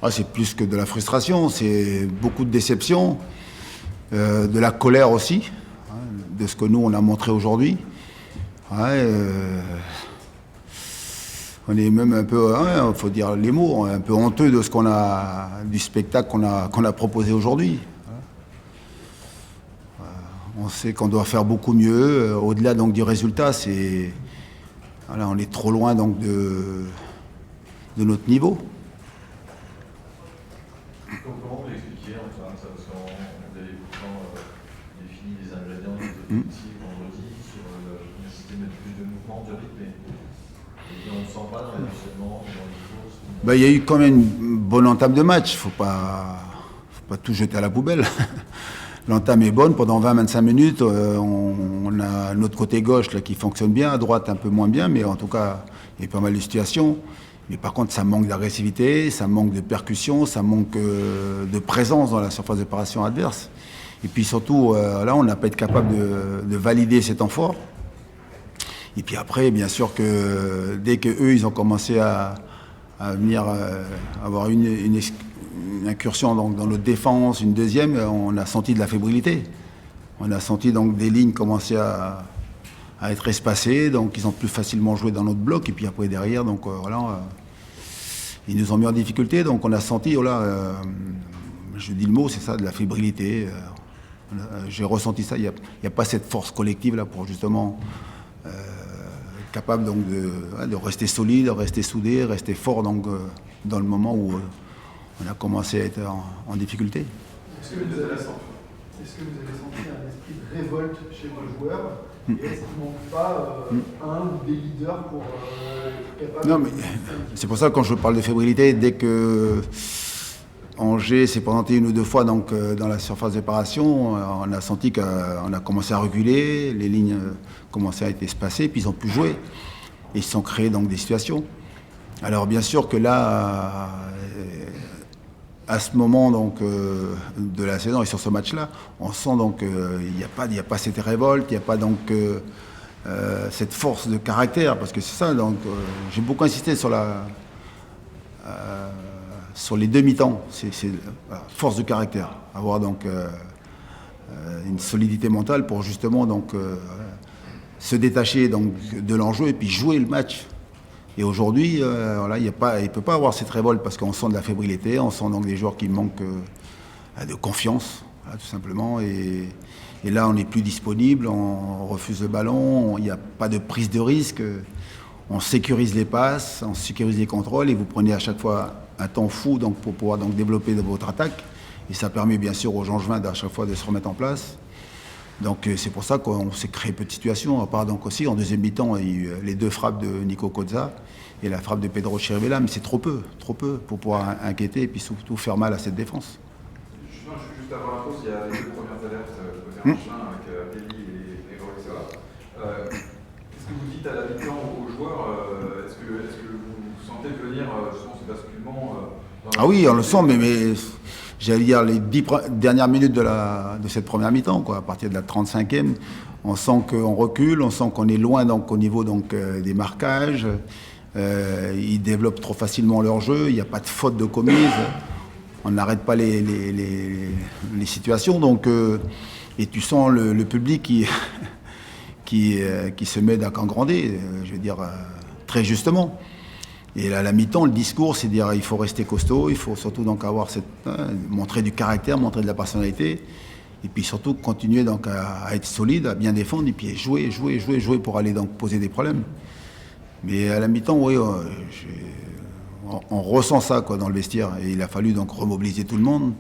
Ah, c'est plus que de la frustration, c'est beaucoup de déception, de la colère aussi, hein, de ce que nous on a montré aujourd'hui. Ouais, on est même un peu, il faut dire les mots, un peu honteux de ce qu'on a, du spectacle qu'on a proposé aujourd'hui. On sait qu'on doit faire beaucoup mieux. Au-delà donc du résultat, c'est, voilà, on est trop loin donc de notre niveau. Comment vous l'expliquez Antoine, ça, parce qu'on vous avez pourtant défini les ingrédients de votre outil vendredi sur la nécessité de mettre plus de mouvement, de rythme, et on ne sent pas dans les enchaînements, dans les courses. Il y a eu quand même une bonne entame de match. Faut pas tout jeter à la poubelle. L'entame est bonne pendant 20-25 minutes. On a notre côté gauche là, qui fonctionne bien, à droite un peu moins bien, mais en tout cas, il y a pas mal de situations. Mais par contre, ça manque d'agressivité, ça manque de percussion, ça manque de présence dans la surface d'opération adverse. Et puis surtout, là, on n'a pas été capable de valider ces temps forts. Et puis après, bien sûr que dès qu'eux, ils ont commencé à venir avoir une incursion donc, dans notre défense, une deuxième, on a senti de la fébrilité. On a senti donc des lignes commencer à être espacées, donc ils ont plus facilement joué dans notre bloc, et puis après derrière, donc voilà, ils nous ont mis en difficulté, donc on a senti, voilà, je dis le mot, c'est ça, de la fébrilité. J'ai ressenti ça, il n'y a pas cette force collective là pour justement capable donc de rester solide, de rester soudé, rester fort donc, dans le moment où on a commencé à être en difficulté. Est-ce que vous avez senti un esprit de révolte chez vos joueurs et est-ce qu'il ne manque pas un ou des leaders pour être capable Non, mais c'est pour ça que quand je parle de fébrilité, dès que Angers s'est présenté une ou deux fois donc, dans la surface d'opération, on a senti qu'on a commencé à reculer, les lignes commençaient à être espacées, puis ils ont pu jouer. Et ils se sont créés donc des situations. Alors bien sûr que là, à ce moment donc, de la saison et sur ce match-là, on sent donc qu'il n'y a pas cette révolte, il n'y a pas donc cette force de caractère, parce que c'est ça, donc j'ai beaucoup insisté sur les demi-temps, c'est force de caractère, avoir donc une solidité mentale pour justement donc, se détacher donc, de l'enjeu et puis jouer le match. Et aujourd'hui, voilà, il ne peut pas avoir cette révolte parce qu'on sent de la fébrilité, on sent donc des joueurs qui manquent de confiance, voilà, tout simplement. Et là, on n'est plus disponible, on refuse le ballon, il n'y a pas de prise de risque, on sécurise les passes, on sécurise les contrôles et vous prenez à chaque fois un temps fou donc, pour pouvoir donc, développer votre attaque. Et ça permet bien sûr aux Angevins à chaque fois de se remettre en place. Donc c'est pour ça qu'on s'est créé peu de situations, à part donc aussi en deuxième mi-temps, il y a eu les deux frappes de Nico Kozza et la frappe de Pedro Chirivella, mais c'est trop peu pour pouvoir inquiéter et puis surtout faire mal à cette défense. Juste avant la pause, il y a les deux premières alertes côté Angevin avec Pelli et Goretzka. Qu'est-ce que vous dites à la mi-temps aux joueurs Est-ce que vous sentez venir justement ce basculement Ah oui, on le sent, mais j'allais dire les 10 dernières minutes de cette première mi-temps, quoi, à partir de la 35e, on sent qu'on recule, on sent qu'on est loin donc, au niveau donc, des marquages, ils développent trop facilement leur jeu, il n'y a pas de faute de commise, on n'arrête pas les situations, donc, et tu sens le public qui se met à engrander, je veux dire, très justement. Et à la mi-temps, le discours, c'est de dire qu'il faut rester costaud, il faut surtout donc avoir montrer du caractère, montrer de la personnalité, et puis surtout continuer donc à être solide, à bien défendre, et puis jouer pour aller donc poser des problèmes. Mais à la mi-temps, oui, on ressent ça quoi, dans le vestiaire, et il a fallu donc remobiliser tout le monde,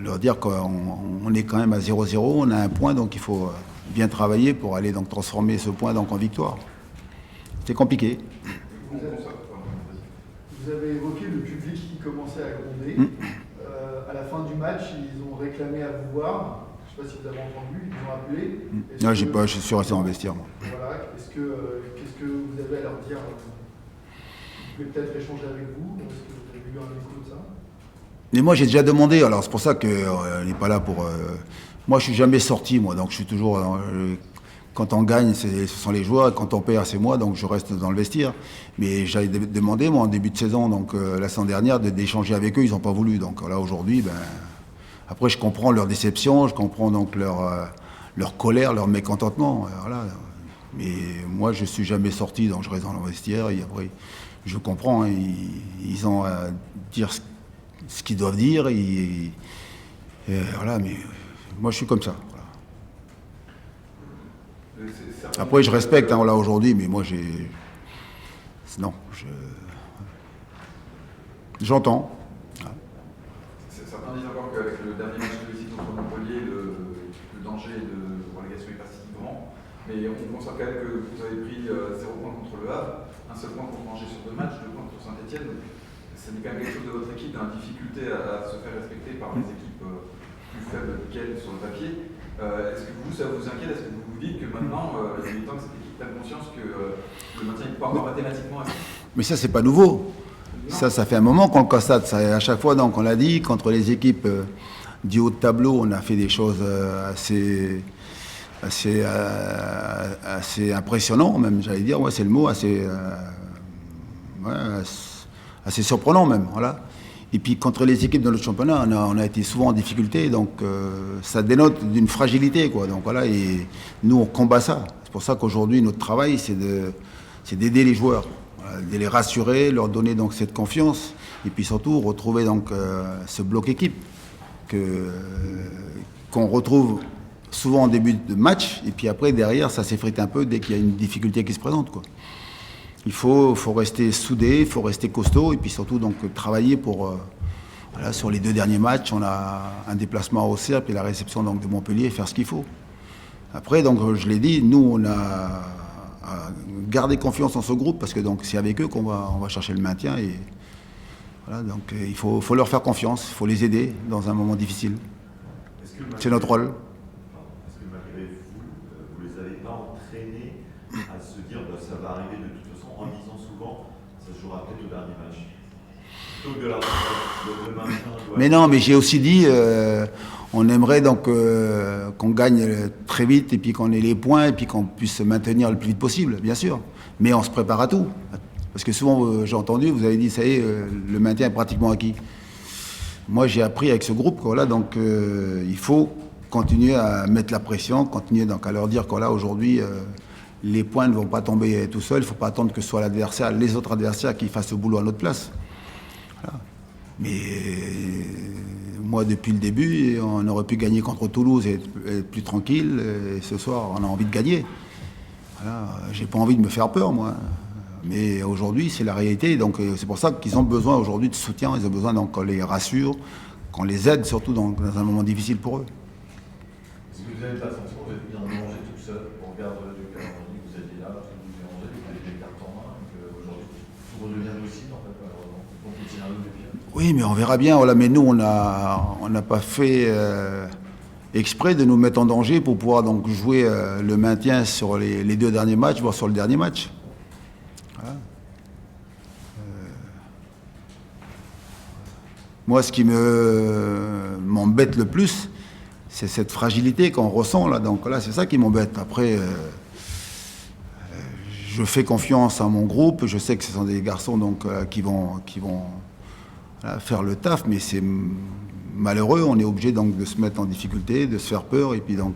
leur dire qu'on est quand même à 0-0, on a un point, donc il faut bien travailler pour aller donc transformer ce point donc en victoire. C'est compliqué. Vous avez évoqué le public qui commençait à gronder. À la fin du match, ils ont réclamé à vous voir. Je ne sais pas si vous avez entendu, ils vous ont appelé. Non, je suis resté dans le vestiaire. Moi. Voilà. Qu'est-ce que vous avez à leur dire? Vous pouvez peut-être échanger avec vous. Est-ce que vous avez eu un écho de ça? Mais moi, j'ai déjà demandé. Alors, c'est pour ça qu'on n'est pas là pour... Moi, je ne suis jamais sorti, moi. Donc, je suis toujours... Quand on gagne, ce sont les joueurs, et quand on perd, c'est moi, donc je reste dans le vestiaire. Mais j'avais demandé, moi, en début de saison, donc la saison dernière, d'échanger avec eux, ils n'ont pas voulu. Donc là, aujourd'hui, après, je comprends leur déception, je comprends donc leur colère, leur mécontentement. Voilà. Mais moi, je ne suis jamais sorti, donc je reste dans le vestiaire. Et après, je comprends, hein, ils ont à dire ce qu'ils doivent dire. Et voilà, mais moi, je suis comme ça. Après, je respecte, hein, là, aujourd'hui, mais moi, non, j'entends. Certains disent encore qu'avec le dernier match de visite contre Montpellier, le danger de relégation est pas si grand. Mais on constate quand même que vous avez pris 0 points contre le Havre, un seul point contre Angers sur 2 matchs, 2 points contre Saint-Etienne. Ça n'est quand même quelque chose de votre équipe, dans la difficulté à se faire respecter par les équipes plus faibles qu'elles sur le papier. Est-ce que ça vous inquiète? Est-ce que vous dites que maintenant, il est temps que cette équipe prenne conscience que le maintien n'est pas encore mathématiquement acquis? Mais ça, c'est pas nouveau. Ça fait un moment qu'on le constate. Ça, à chaque fois, donc, on l'a dit, contre les équipes du haut de tableau, on a fait des choses assez impressionnantes, même, j'allais dire, ouais, c'est le mot, assez surprenant même. Voilà. Et puis contre les équipes de notre championnat, on a été souvent en difficulté, donc ça dénote d'une fragilité, quoi. Donc voilà, et nous on combat ça. C'est pour ça qu'aujourd'hui notre travail, c'est d'aider les joueurs, voilà, de les rassurer, leur donner donc cette confiance, et puis surtout retrouver donc ce bloc équipe qu'on retrouve souvent en début de match, et puis après derrière ça s'effrite un peu dès qu'il y a une difficulté qui se présente, quoi. Il faut rester soudé, il faut rester costaud et puis surtout donc travailler pour voilà, sur les 2 derniers matchs, on a un déplacement à Auxerre puis la réception donc de Montpellier, faire ce qu'il faut. Après donc je l'ai dit, nous on a gardé confiance en ce groupe parce que donc c'est avec eux qu'on va chercher le maintien et voilà, donc il faut leur faire confiance, il faut les aider dans un moment difficile. C'est notre rôle. Est-ce que malgré vous les avez pas entraînés à se dire ça va arriver de toute façon en disant souvent ça se jouera peut-être au dernier match plutôt que de le maintien Mais non, mais j'ai aussi dit on aimerait donc qu'on gagne très vite et puis qu'on ait les points et puis qu'on puisse se maintenir le plus vite possible, bien sûr. Mais on se prépare à tout. Parce que souvent, j'ai entendu, vous avez dit, ça y est, le maintien est pratiquement acquis. Moi, j'ai appris avec ce groupe, voilà, donc il faut continuer à mettre la pression, continuer donc à leur dire que là, aujourd'hui, les points ne vont pas tomber tout seuls. Il ne faut pas attendre que ce soit l'adversaire, les autres adversaires qui fassent le boulot à notre place. Voilà. Mais moi, depuis le début, on aurait pu gagner contre Toulouse et être plus tranquille. Et ce soir, on a envie de gagner. Voilà. J'ai pas envie de me faire peur, moi. Mais aujourd'hui, c'est la réalité. Donc, c'est pour ça qu'ils ont besoin aujourd'hui de soutien. Ils ont besoin donc qu'on les rassure, qu'on les aide, surtout dans un moment difficile pour eux. Est-ce que vous n'avez pas le sentiment d'être bien mangé tout seul au regard du calendrier que vous aviez là, parce que vous avez mangé, vous avez des cartes en main, et qu'aujourd'hui, tout redevient lucide, en fait, malheureusement. Donc, le scénario de pire. Oui, mais on verra bien. Voilà, mais nous, on n'a pas fait exprès de nous mettre en danger pour pouvoir donc jouer le maintien sur les 2 derniers matchs, voire sur le dernier match. Voilà. Moi, ce qui m'embête le plus, c'est cette fragilité qu'on ressent là. Donc là, c'est ça qui m'embête. Après, je fais confiance à mon groupe. Je sais que ce sont des garçons donc qui vont voilà, faire le taf, mais c'est malheureux. On est obligé donc de se mettre en difficulté, de se faire peur et puis donc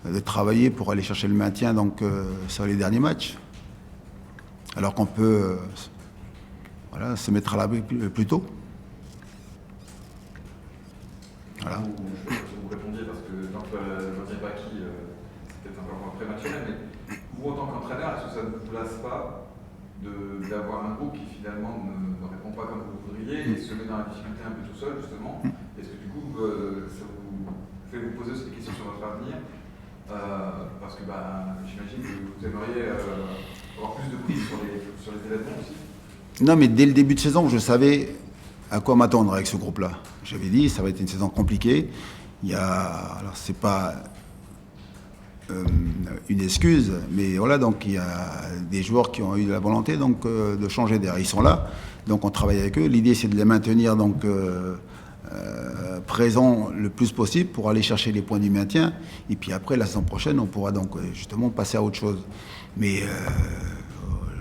de travailler pour aller chercher le maintien donc sur les derniers matchs. Alors qu'on peut voilà, se mettre à l'abri plus tôt. Voilà. Vous répondiez parce que tant que le maintien n'est pas acquis, c'est peut-être encore prématuré, mais vous, en tant qu'entraîneur, est-ce que ça ne vous lasse pas d'avoir un groupe qui finalement ne répond pas comme vous voudriez et se met dans la difficulté un peu tout seul, justement? Est-ce que du coup, ça vous fait vous poser des questions sur votre avenir? Parce que j'imagine que vous aimeriez avoir plus de prise sur les événements aussi. Non, mais dès le début de saison, je savais à quoi m'attendre avec ce groupe-là. J'avais dit, ça va être une saison compliquée. Alors c'est pas une excuse, mais voilà, donc il y a des joueurs qui ont eu la volonté donc de changer d'air. Ils sont là, donc on travaille avec eux. L'idée, c'est de les maintenir donc présents le plus possible pour aller chercher les points du maintien. Et puis après, la saison prochaine, on pourra donc justement passer à autre chose. Mais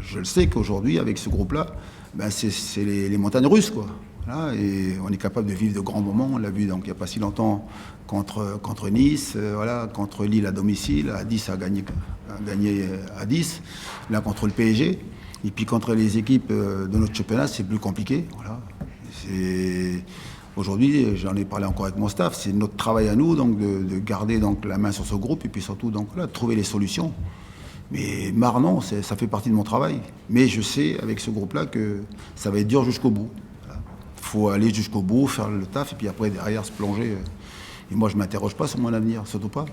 je le sais qu'aujourd'hui, avec ce groupe-là, ben c'est les montagnes russes, quoi. Voilà, et on est capable de vivre de grands moments. On l'a vu donc il n'y a pas si longtemps contre Nice, voilà, contre Lille à domicile, à 10 a gagné à 10, là contre le PSG. Et puis contre les équipes de notre championnat, c'est plus compliqué. Voilà. Aujourd'hui, j'en ai parlé encore avec mon staff, c'est notre travail à nous donc de garder donc la main sur ce groupe et puis surtout donc là, de trouver les solutions. Mais non, ça fait partie de mon travail. Mais je sais avec ce groupe-là que ça va être dur jusqu'au bout. Voilà. Faut aller jusqu'au bout, faire le taf et puis après derrière se plonger. Et moi, je ne m'interroge pas sur mon avenir, surtout pas.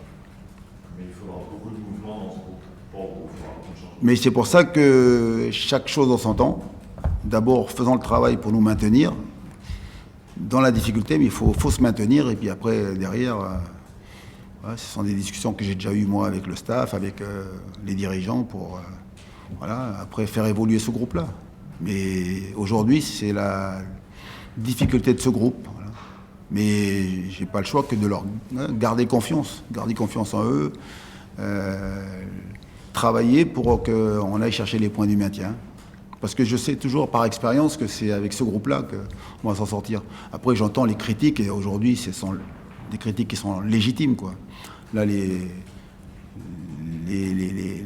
Mais il faudra beaucoup de mouvements dans ce groupe pour faire un changement. Mais c'est pour ça que chaque chose en son temps. D'abord, faisons le travail pour nous maintenir dans la difficulté, mais il faut se maintenir. Et puis après, derrière, voilà, ce sont des discussions que j'ai déjà eues moi avec le staff, avec les dirigeants pour voilà, après faire évoluer ce groupe-là. Mais aujourd'hui, c'est la difficulté de ce groupe. Voilà. Mais j'ai pas le choix que de leur garder confiance en eux, travailler pour qu'on aille chercher les points du maintien. Parce que je sais toujours par expérience que c'est avec ce groupe-là qu'on va s'en sortir. Après, j'entends les critiques, et aujourd'hui, ce sont des critiques qui sont légitimes, quoi. Là, les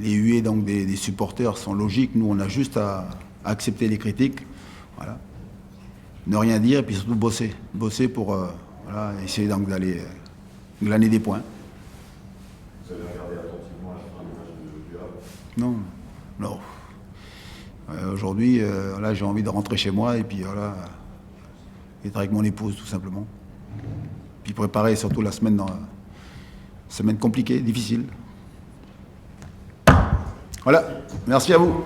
huées donc, des supporters sont logiques. Nous, on a juste à accepter les critiques. Voilà. Ne rien dire, et puis surtout bosser. Bosser pour voilà, essayer donc d'aller glaner des points. Vous avez regardé attentivement la fin du match du Havre? Non, non. Aujourd'hui, là, j'ai envie de rentrer chez moi et puis voilà, être avec mon épouse tout simplement. Puis préparer surtout la semaine, semaine compliquée, difficile. Voilà, merci à vous.